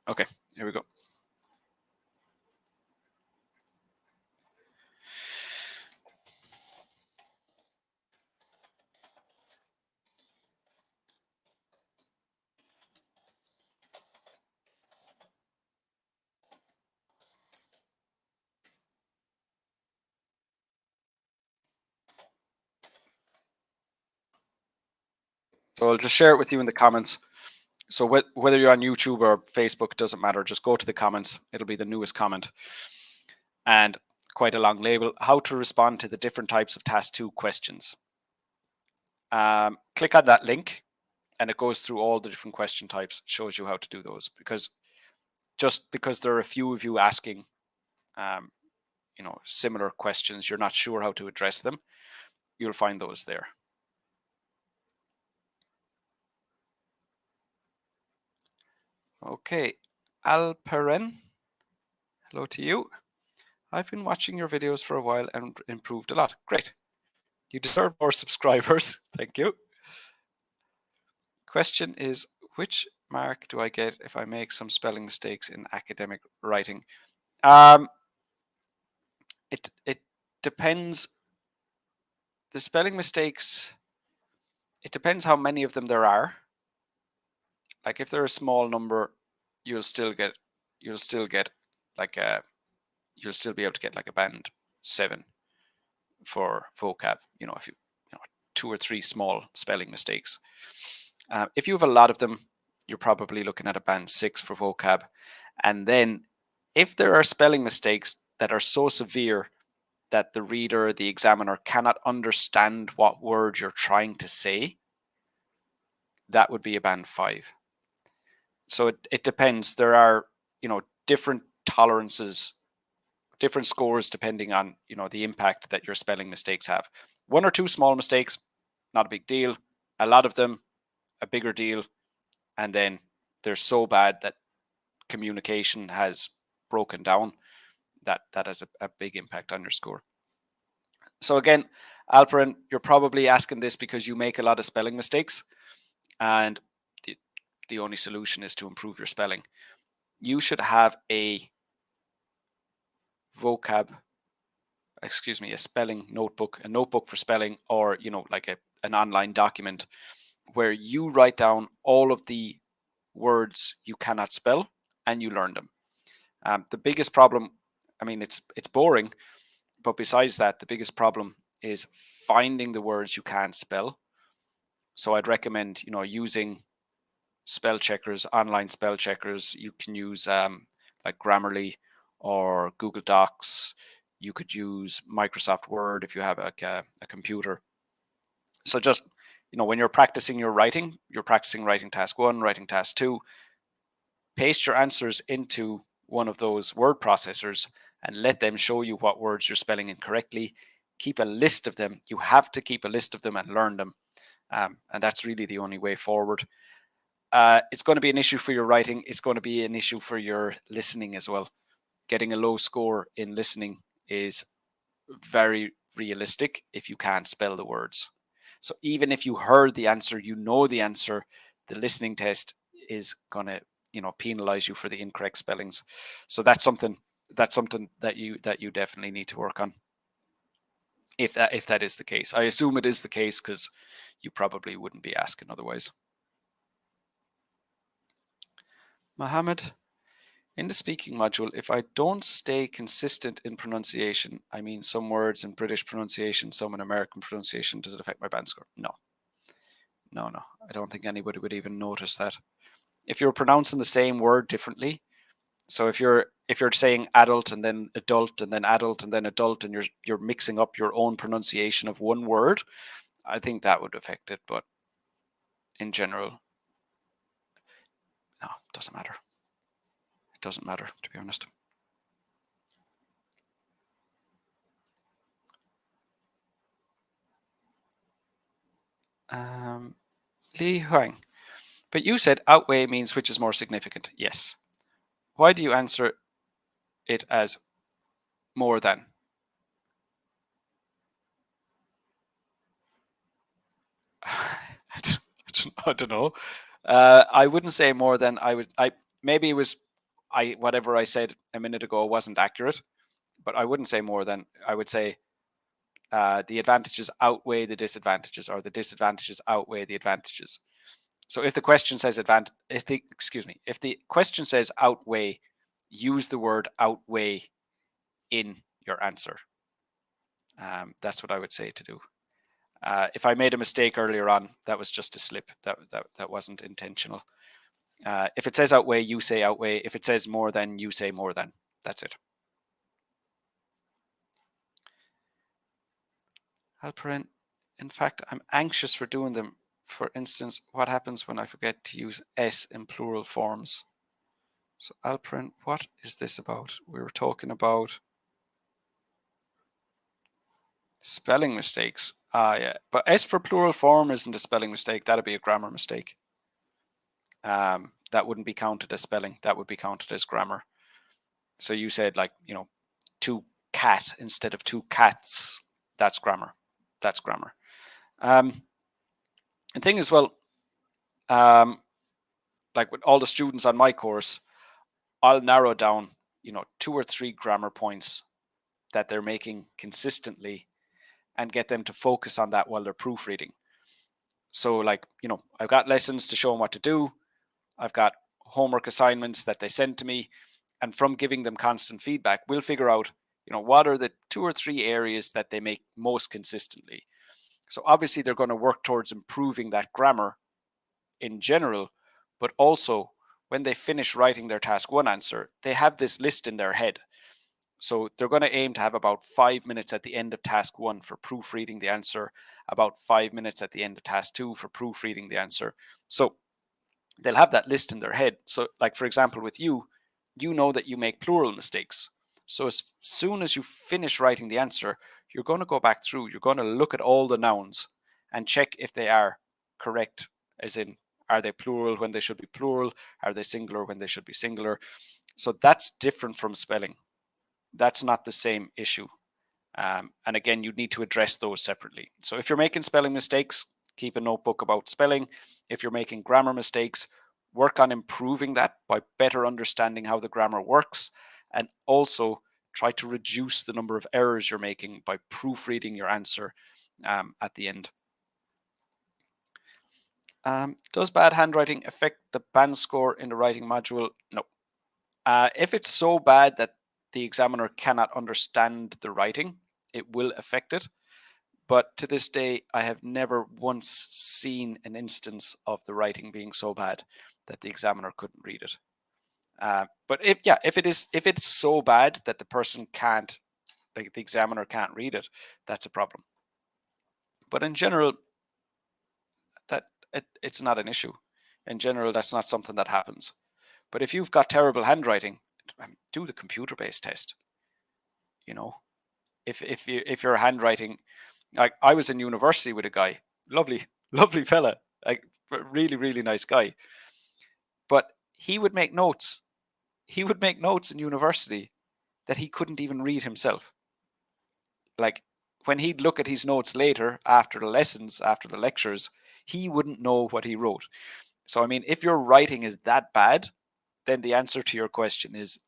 Okay, here we go. So I'll just share it with you in the comments. So whether you're on YouTube or Facebook, it doesn't matter. Just go to the comments. It'll be the newest comment. And quite a long label. How to respond to the different types of task 2 questions. Click on that link and it goes through all the different question types, shows you how to do those, because there are a few of you asking similar questions, you're not sure how to address them, you'll find those there. Okay, Alperen, hello to you. I've been watching your videos for a while and improved a lot. Great. You deserve more subscribers. Thank you. Question is, which mark do I get if I make some spelling mistakes in academic writing? It depends. The spelling mistakes, it depends how many of them there are. Like if they're a small number, you'll still be able to get like a band 7 for vocab. If you 2 or 3 small spelling mistakes. If you have a lot of them, you're probably looking at a band 6 for vocab. And then if there are spelling mistakes that are so severe that the reader, the examiner cannot understand what word you're trying to say, that would be a band 5. So it depends. There are, different tolerances, different scores depending on, the impact that your spelling mistakes have. 1 or 2 small mistakes, not a big deal. A lot of them, a bigger deal. And then they're so bad that communication has broken down, that has a big impact on your score. So again, Alperin, you're probably asking this because you make a lot of spelling mistakes, and the only solution is to improve your spelling. You should have a spelling notebook, a notebook for spelling, or like an online document where you write down all of the words you cannot spell and you learn them. The biggest problem, I mean, it's boring, but besides that, the biggest problem is finding the words you can't spell. So I'd recommend, using spell checkers, online spell checkers. You can use like Grammarly or Google Docs. You could use Microsoft Word if you have a computer. So just, when you're practicing your writing, you're practicing writing task 1, writing task 2, paste your answers into one of those word processors and let them show you what words you're spelling incorrectly. Keep a list of them. You have to keep a list of them and learn them. And that's really the only way forward. It's going to be an issue for your writing. It's going to be an issue for your listening as well. Getting a low score in listening is very realistic if you can't spell the words. So even if you heard the answer, you know the answer, the listening test is going to penalize you for the incorrect spellings. So that's something that you definitely need to work on, if that is the case. I assume it is the case because you probably wouldn't be asking otherwise. Mohammed, in the speaking module, if I don't stay consistent in pronunciation, I mean some words in British pronunciation, some in American pronunciation, does it affect my band score? No. I don't think anybody would even notice that. If you're pronouncing the same word differently, so if you're saying adult and then adult and then adult and then adult, and you're mixing up your own pronunciation of one word, I think that would affect it. But in general, no, it doesn't matter. It doesn't matter, to be honest. Li Huang. But you said outweigh means which is more significant. Yes. Why do you answer it as more than? I don't know. I wouldn't say more than. Maybe it was whatever I said a minute ago wasn't accurate, but I wouldn't say more than. I would say the advantages outweigh the disadvantages, or the disadvantages outweigh the advantages. So if the question says if the question says outweigh, use the word outweigh in your answer. That's what I would say to do. If I made a mistake earlier on, that was just a slip. That wasn't intentional. If it says outweigh, you say outweigh. If it says more than, you say more than. That's it. Alperin, in fact, I'm anxious for doing them. For instance, what happens when I forget to use S in plural forms? So Alperin, what is this about? We were talking about spelling mistakes. Yeah, but S for plural form isn't a spelling mistake. That'd be a grammar mistake. That wouldn't be counted as spelling. That would be counted as grammar. So you said, like, two cat instead of two cats. That's grammar. That's grammar. And thing is, well, like with all the students on my course, I'll narrow down, 2 or 3 grammar points that they're making consistently and get them to focus on that while they're proofreading. So, like, I've got lessons to show them what to do. I've got homework assignments that they send to me. And from giving them constant feedback, we'll figure out, what are the 2 or 3 areas that they make most consistently. So obviously they're going to work towards improving that grammar in general, but also when they finish writing their task 1 answer, they have this list in their head. So they're going to aim to have about 5 minutes at the end of task 1 for proofreading the answer, about 5 minutes at the end of task 2 for proofreading the answer. So they'll have that list in their head. So, like, for example, with you know that you make plural mistakes. So as soon as you finish writing the answer, you're going to go back through, you're going to look at all the nouns and check if they are correct, as in, are they plural when they should be plural? Are they singular when they should be singular? So that's different from spelling. That's not the same issue. And again, you need to address those separately. So if you're making spelling mistakes, keep a notebook about spelling. If you're making grammar mistakes, work on improving that by better understanding how the grammar works, and also try to reduce the number of errors you're making by proofreading your answer at the end. Does bad handwriting affect the band score in the writing module? No. If it's so bad that the examiner cannot understand the writing, it will affect it. But to this day, I have never once seen an instance of the writing being so bad that the examiner couldn't read it. But if it's so bad that the person can't, like the examiner can't read it, that's a problem. But in general, it's not an issue. In general, that's not something that happens. But if you've got terrible handwriting, do the computer-based test. You know, if your handwriting, like I was in university with a guy, lovely fella, like really really nice guy, but he would make notes. He would make notes in university that he couldn't even read himself. Like when he'd look at his notes later after the lessons, after the lectures, he wouldn't know what he wrote. So I mean, if your writing is that bad, then the answer to your question is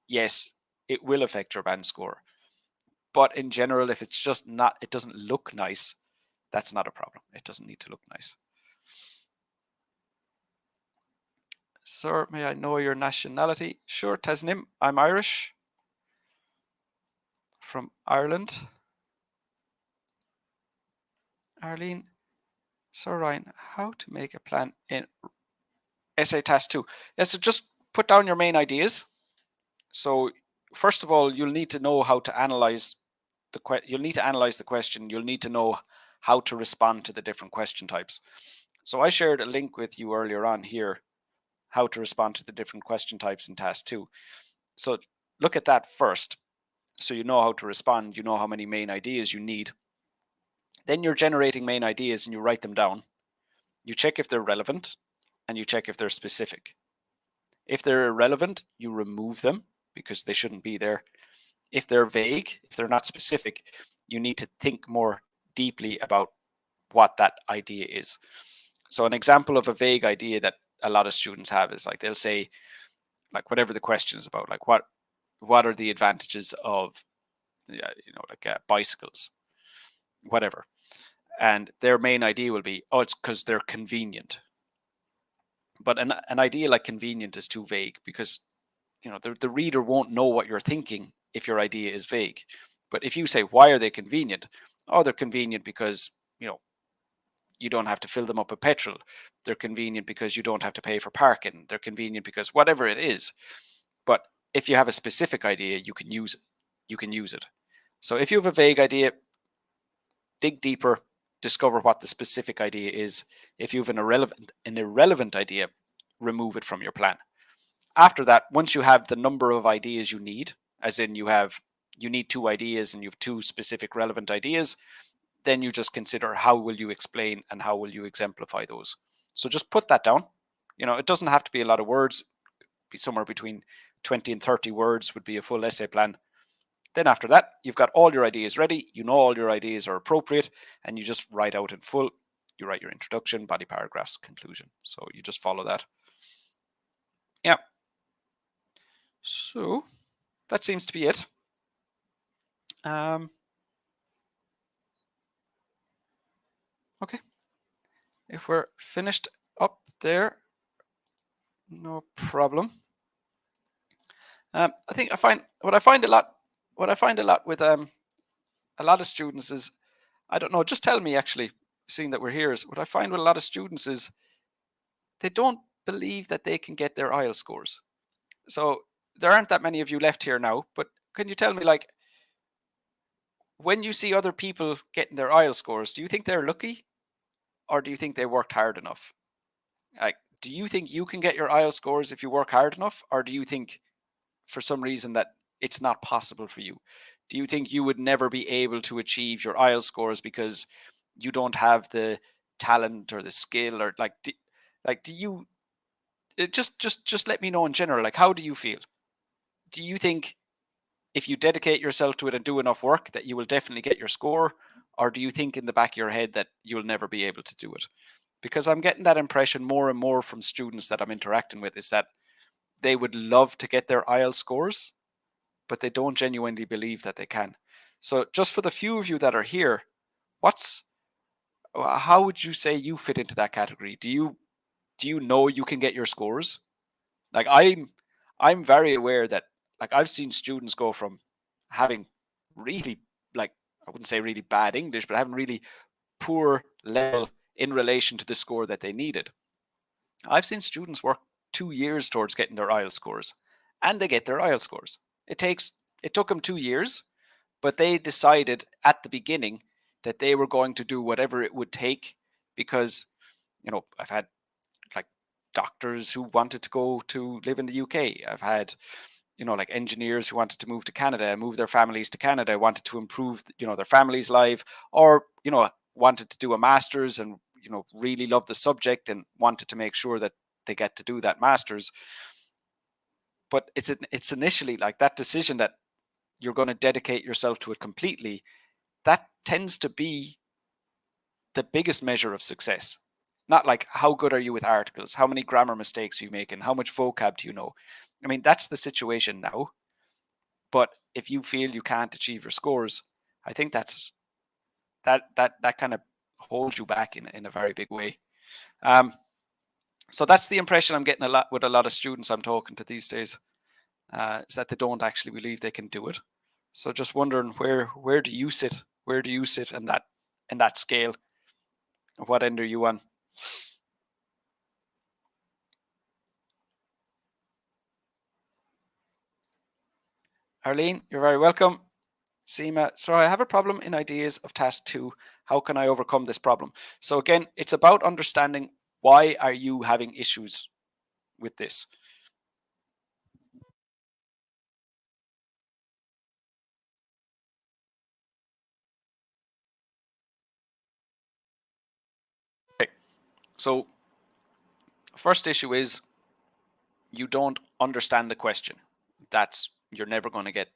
yes, it will affect your band score. But in general, if it's just not, it doesn't look nice, that's not a problem. It doesn't need to look nice. Sir, may I know your nationality? Sure, Tasnim, I'm Irish, from Ireland. Arlene, Sir Ryan, how to make a plan in essay task 2? Yeah, so just put down your main ideas. So first of all, you'll need to know how to analyze you'll need to analyze the question. You'll need to know how to respond to the different question types. So I shared a link with you earlier on here, how to respond to the different question types in task 2. So look at that first. So you know how to respond, you know how many main ideas you need. Then you're generating main ideas and you write them down. You check if they're relevant and you check if they're specific. If they're irrelevant, you remove them because they shouldn't be there. If they're vague, if they're not specific, you need to think more deeply about what that idea is. So an example of a vague idea that a lot of students have is like they'll say, like whatever the question is about, like what are the advantages of bicycles, whatever. And their main idea will be, oh, it's because they're convenient. But an idea like convenient is too vague because the reader won't know what you're thinking if your idea is vague. But if you say, why are they convenient? Oh, they're convenient because you don't have to fill them up with petrol. They're convenient because you don't have to pay for parking. They're convenient because whatever it is. But if you have a specific idea, you can use it. So if you have a vague idea, dig deeper, discover what the specific idea is. If you have an irrelevant idea, remove it from your plan. After that, once you have the number of ideas you need, as in you need 2 ideas and you have 2 specific relevant ideas, then you just consider how will you explain and how will you exemplify those. So just put that down. It doesn't have to be a lot of words. Be somewhere between 20 and 30 words would be a full essay plan. Then after that, you've got all your ideas ready. You know all your ideas are appropriate, and you just write out in full. You write your introduction, body paragraphs, conclusion. So you just follow that. Yeah. So that seems to be it. Okay. If we're finished up there, no problem. I think what I find a lot with a lot of students is, I don't know, just tell me actually, seeing that we're here, is what I find with a lot of students is they don't believe that they can get their IELTS scores. So there aren't that many of you left here now, but can you tell me, like, when you see other people getting their IELTS scores, do you think they're lucky or do you think they worked hard enough? Like, do you think you can get your IELTS scores if you work hard enough, or do you think for some reason that it's not possible for you? Do you think you would never be able to achieve your IELTS scores because you don't have the talent or the skill, or do you just let me know in general, like, how do you feel? Do you think if you dedicate yourself to it and do enough work that you will definitely get your score? Or do you think in the back of your head that you'll never be able to do it? Because I'm getting that impression more and more from students that I'm interacting with, is that they would love to get their IELTS scores, but they don't genuinely believe that they can. So just for the few of you that are here, how would you say you fit into that category? Do you know you can get your scores? Like I'm very aware that, like, I've seen students go from having really, like, I wouldn't say really bad English, but having really poor level in relation to the score that they needed. I've seen students work 2 years towards getting their IELTS scores, and they get their IELTS scores. It took them 2 years, but they decided at the beginning that they were going to do whatever it would take, because I've had, like, doctors who wanted to go to live in the UK. I've had, like, engineers who wanted to move to Canada, move their families to Canada, wanted to improve, their family's life, or, wanted to do a master's and, really love the subject and wanted to make sure that they get to do that master's. But it's initially, like, that decision that you're going to dedicate yourself to it completely, that tends to be the biggest measure of success. Not like how good are you with articles, how many grammar mistakes are you making, how much vocab do you know. I mean, that's the situation now. But if you feel you can't achieve your scores, I think that kind of holds you back in a very big way. So that's the impression I'm getting a lot with a lot of students I'm talking to these days, is that they don't actually believe they can do it. So just wondering, where do you sit? Where do you sit in that scale? What end are you on? Arlene, you're very welcome. Seema, so I have a problem in ideas of task 2. How can I overcome this problem? So again, it's about understanding, why are you having issues with this? Okay. So first issue is you don't understand the question. You're never going to get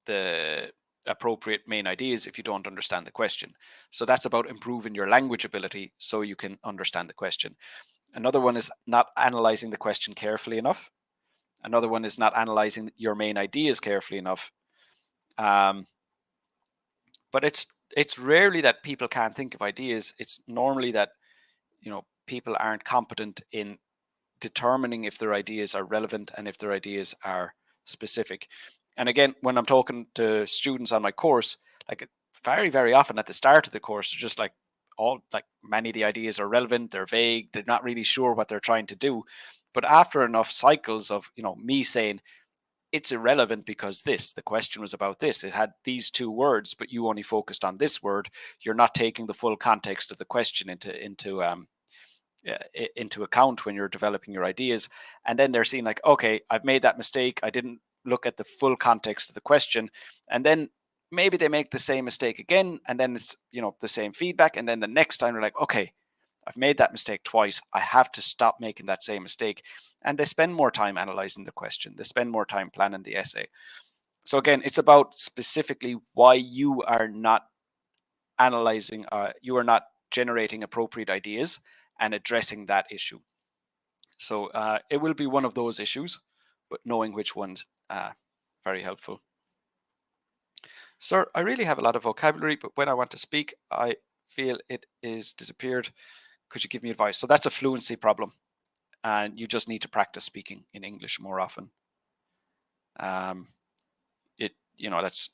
the appropriate main ideas if you don't understand the question. So that's about improving your language ability so you can understand the question. Another one is not analyzing the question carefully enough. Another one is not analyzing your main ideas carefully enough. But it's rarely that people can't think of ideas. It's normally that people aren't competent in determining if their ideas are relevant and if their ideas are specific. And again, when I'm talking to students on my course, like, very, very often at the start of the course, they're just like, many of the ideas are relevant, they're vague, they're not really sure what they're trying to do. But after enough cycles of, me saying, it's irrelevant because the question was about this, it had these 2 words, but you only focused on this word, you're not taking the full context of the question into account when you're developing your ideas. And then they're seeing, like, okay, I've made that mistake, I didn't look at the full context of the question. And then maybe they make the same mistake again, and then it's the same feedback, and then the next time they're like, okay, I've made that mistake twice, I have to stop making that same mistake. And they spend more time analyzing the question, they spend more time planning the essay. So again, it's about specifically why you are not analyzing, you are not generating appropriate ideas and addressing that issue. So it will be one of those issues, but knowing which ones, very helpful. Sir, I really have a lot of vocabulary, but when I want to speak, I feel it is disappeared. Could you give me advice? So that's a fluency problem, and you just need to practice speaking in English more often.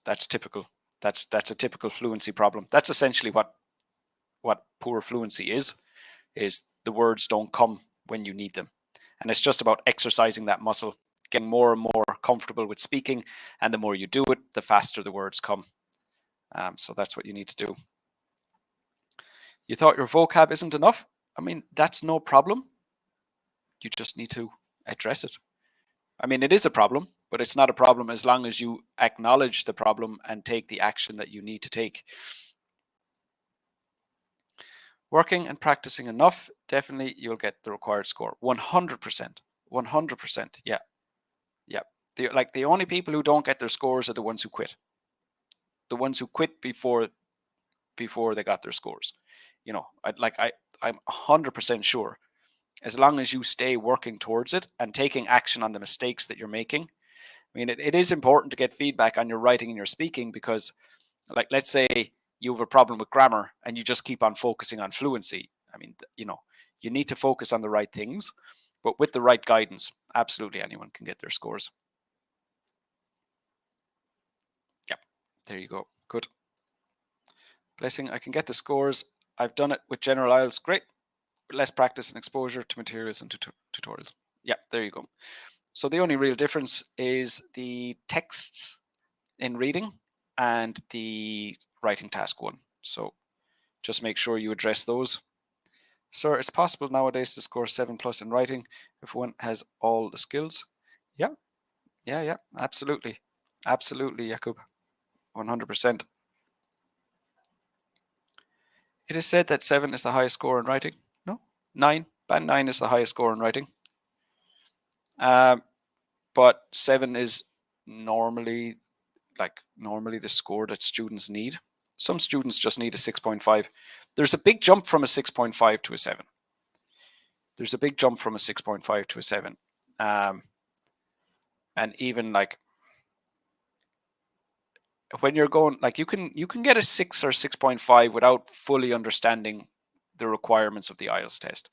That's typical. That's a typical fluency problem. That's essentially what poor fluency is the words don't come when you need them. And it's just about exercising that muscle, getting more and more comfortable with speaking. And the more you do it, the faster the words come. So that's what you need to do. You thought your vocab isn't enough? I mean, that's no problem. You just need to address it. I mean, it is a problem, but it's not a problem as long as you acknowledge the problem and take the action that you need to take. Working and practicing enough, definitely you'll get the required score. 100%. 100%. Yeah. Yeah. The only people who don't get their scores are the ones who quit. The ones who quit before they got their scores. I'm 100% sure, as long as you stay working towards it and taking action on the mistakes that you're making. I mean, it is important to get feedback on your writing and your speaking, because, like, let's say you have a problem with grammar and you just keep on focusing on fluency. I mean, you need to focus on the right things, but with the right guidance, absolutely anyone can get their scores. Yep, there you go. Good. Blessing, I can get the scores. I've done it with general IELTS. Great. With less practice and exposure to materials and tutorials. Yeah, there you go. So the only real difference is the texts in reading and the writing task 1. So just make sure you address those. Sir, it's possible nowadays to score 7+ in writing if one has all the skills. Yeah, absolutely. Absolutely, Jakub. 100%. It is said that 7 is the highest score in writing. No, 9. Band 9 is the highest score in writing. But 7 is normally the score that students need. Some students just need a 6.5. There's a big jump from a 6.5 to a 7. There's a big jump from a 6.5 to a 7. And even like when you're going, like, you can get a 6 or 6.5 without fully understanding the requirements of the IELTS test.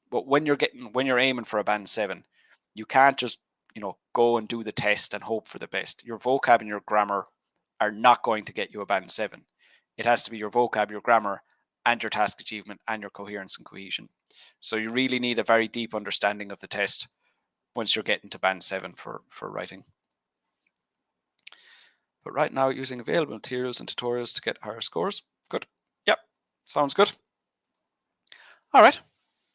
But when you're aiming for a band 7, you can't just go and do the test and hope for the best. Your vocab and your grammar are not going to get you a band 7. It has to be your vocab, your grammar, and your task achievement, and your coherence and cohesion. So you really need a very deep understanding of the test once you're getting to band 7 for writing. But right now, using available materials and tutorials to get higher scores. Good. Yep, sounds good. All right,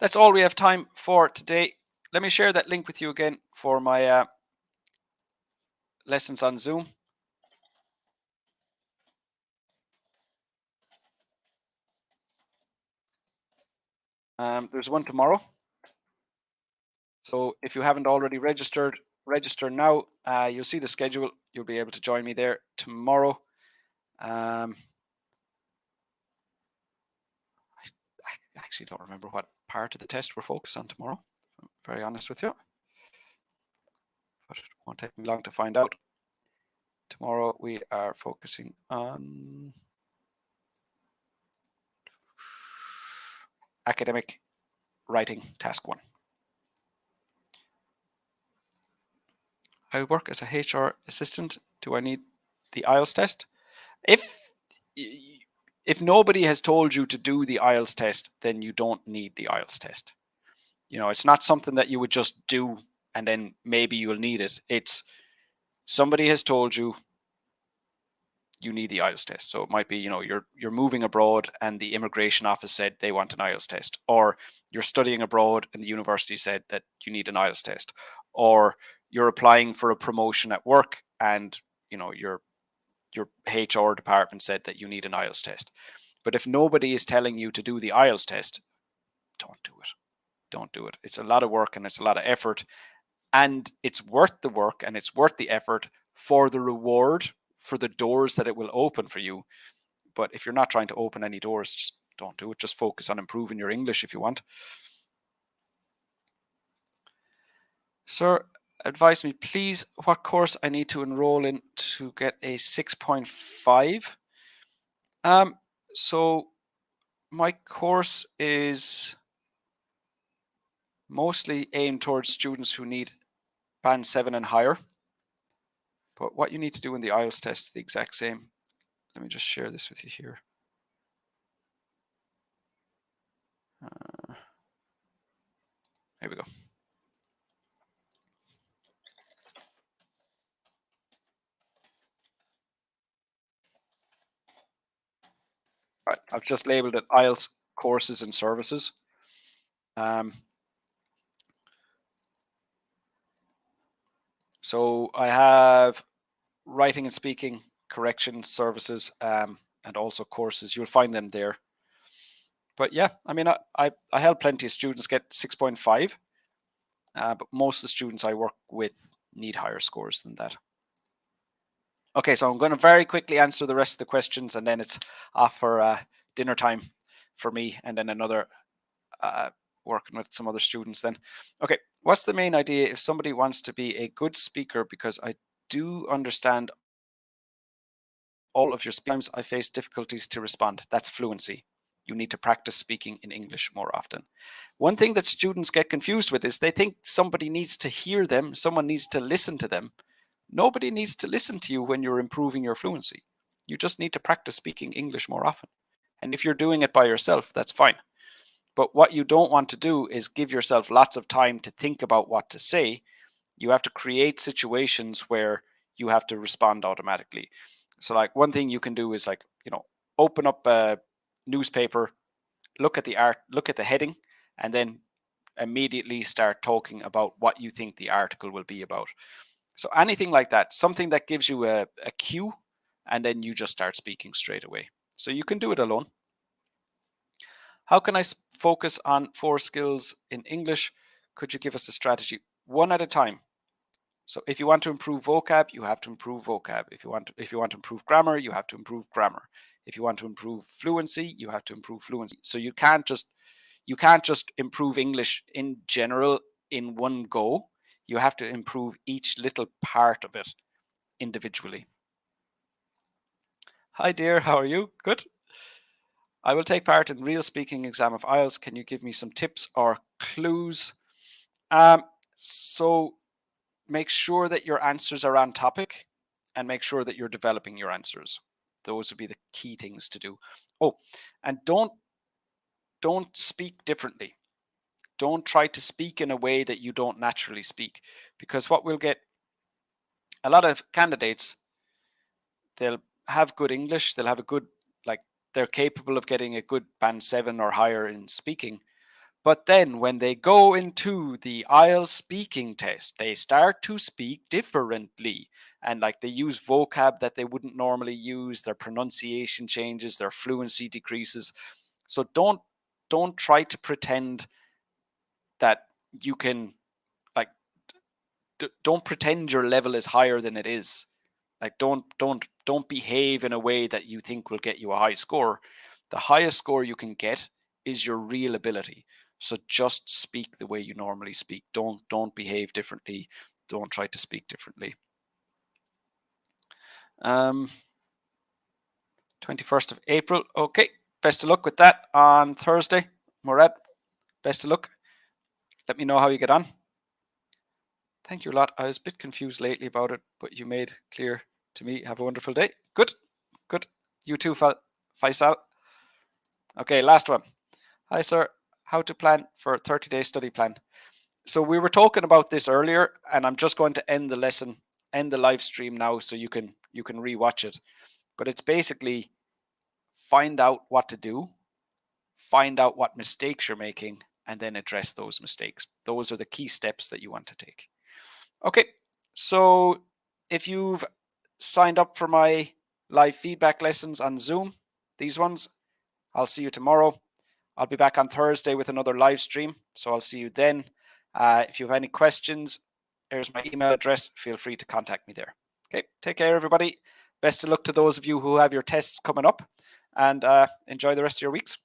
that's all we have time for today. Let me share that link with you again for my lessons on Zoom. There's one tomorrow. So if you haven't already registered, register now. You'll see the schedule. You'll be able to join me there tomorrow. I actually don't remember what part of the test we're focused on tomorrow, if I'm very honest with you. But it won't take me long to find out. Tomorrow we are focusing on academic writing task 1. I work as a HR assistant. Do I need the IELTS test? If nobody has told you to do the IELTS test, then you don't need the IELTS test. It's not something that you would just do and then maybe you'll need it. It's somebody has told you you need the IELTS test. So it might be, you're moving abroad and the immigration office said they want an IELTS test, or you're studying abroad and the university said that you need an IELTS test, or you're applying for a promotion at work and your HR department said that you need an IELTS test. But if nobody is telling you to do the IELTS test, don't do it. Don't do it. It's a lot of work and it's a lot of effort, and it's worth the work and it's worth the effort for the reward, for the doors that it will open for you. But if you're not trying to open any doors, just don't do it. Just focus on improving your English if you want. Sir, advise me, please, what course I need to enroll in to get a 6.5. So my course is mostly aimed towards students who need band 7 and higher. But what you need to do in the IELTS test is the exact same. Let me just share this with you here. Here we go. Right, I've just labeled it IELTS courses and services. So I have writing and speaking correction services and also courses. You'll find them there. But yeah, I mean, I help plenty of students get 6.5, but most of the students I work with need higher scores than that. Okay, so I'm going to very quickly answer the rest of the questions, and then it's off for dinner time for me, and then another working with some other students then. Okay, what's the main idea if somebody wants to be a good speaker? Because I do understand all of your times I face difficulties to respond. That's fluency. You need to practice speaking in English more often. One thing that students get confused with is they think somebody needs to hear them, someone needs to listen to them. Nobody needs to listen to you when you're improving your fluency. You just need to practice speaking English more often. And if you're doing it by yourself, that's fine. But what you don't want to do is give yourself lots of time to think about what to say. You have to create situations where you have to respond automatically. So like one thing you can do is like, open up a newspaper, look at the art, look at the heading, and then immediately start talking about what you think the article will be about. So anything like that, something that gives you a cue, and then you just start speaking straight away. So you can do it alone. How can I focus on 4 skills in English? Could you give us a strategy? One at a time. So if you want to improve vocab, you have to improve vocab. If you want to improve grammar, you have to improve grammar. If you want to improve fluency, you have to improve fluency. So you can't just improve English in general in one go. You have to improve each little part of it individually. Hi dear, how are you? Good. I will take part in real speaking exam of IELTS. Can you give me some tips or clues? So make sure that your answers are on topic and make sure that you're developing your answers. Those would be the key things to do. Oh, and don't speak differently. Don't try to speak in a way that you don't naturally speak, because what we'll get, a lot of candidates, they'll have good English, they'll have a good, they're capable of getting a good band 7 or higher in speaking. But then when they go into the IELTS speaking test, they start to speak differently. And they use vocab that they wouldn't normally use, their pronunciation changes, their fluency decreases. So don't try to pretend that you can, don't pretend your level is higher than it is. Don't behave in a way that you think will get you a high score. The highest score you can get is your real ability. So just speak the way you normally speak. Don't behave differently. Don't try to speak differently. 21st of April. Okay. Best of luck with that on Thursday. Murad, best of luck. Let me know how you get on. Thank you a lot. I was a bit confused lately about it, but you made clear to me. Have a wonderful day. Good. You too, Faisal. Okay, last one. Hi, sir. How to plan for a 30-day study plan. So we were talking about this earlier, and I'm just going to end the live stream now so you can rewatch it. But it's basically find out what to do, find out what mistakes you're making, and then address those mistakes. Those are the key steps that you want to take. Okay, so if you've signed up for my live feedback lessons on Zoom, these ones, I'll see you tomorrow. I'll be back on Thursday with another live stream, so I'll see you then. If you have any questions, here's my email address. Feel free to contact me there. Okay, take care, everybody. Best of luck to those of you who have your tests coming up, and enjoy the rest of your weeks.